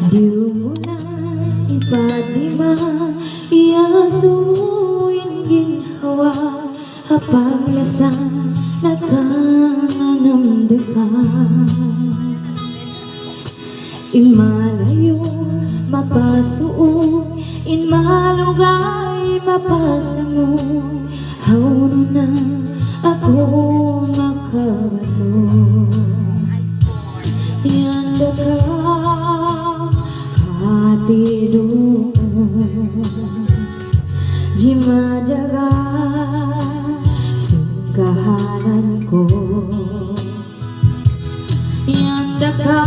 Di mo na ipadima iya suyang ginhawa habang lasang nakanamdakan imalayo mapasuon inmalugay mapasamo hauno na ako makabato yanda ka hati doon jima jaga sungkahanan ko yanda ka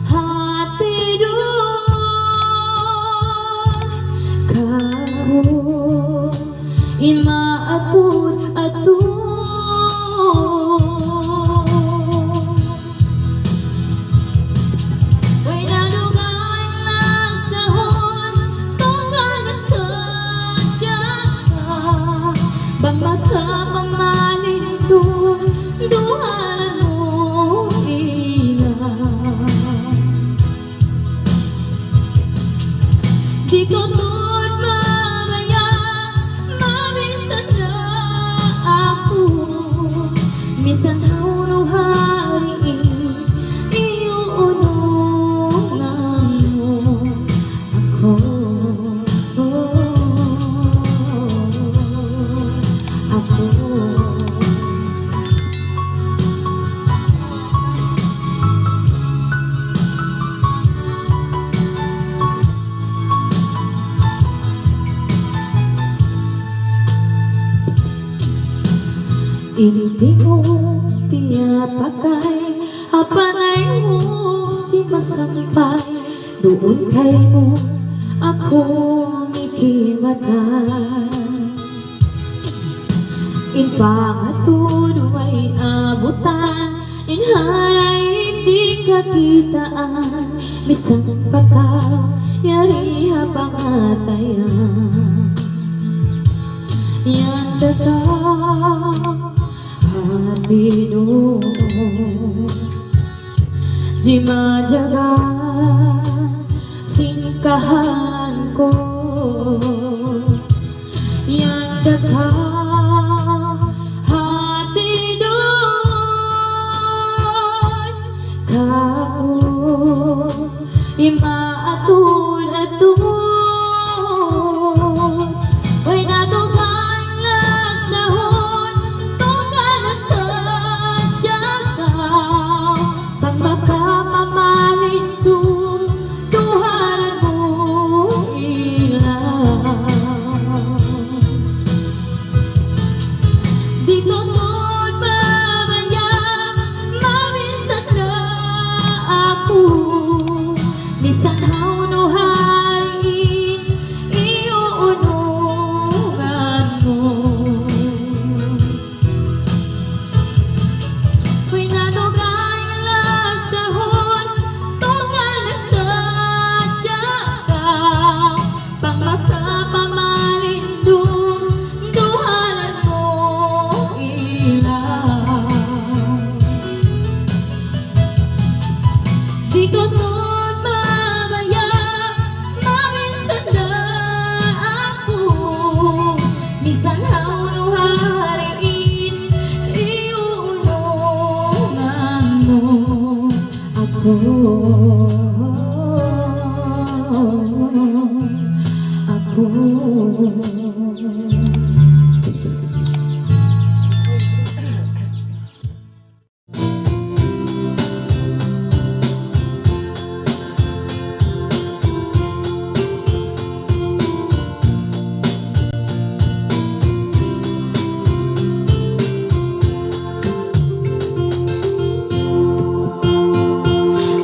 hati doon kaho imaatun-atun di ko tun mamaya maminsan na ako misan hauno hari iyo unungan mo ako ako Inti mo piyapakay apanay mo si masampay doon kay mo ako mikimatay in pangatod ay abutan in haray hindi kakitaan misang pataw yari hapangatayan yanda ka hati doon jima jaga singkahan ko yanda ka hati doon kao imaatun-atun aku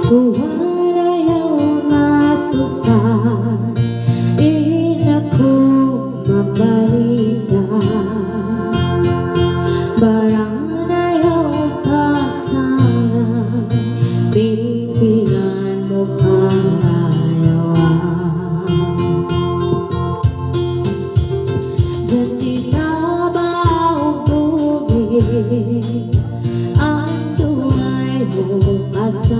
Tuhan ayaw masusah inaku mabalita barang ayaw kasara pikiran mo parayawan janji sa bawang tubig ang tunay mo kasama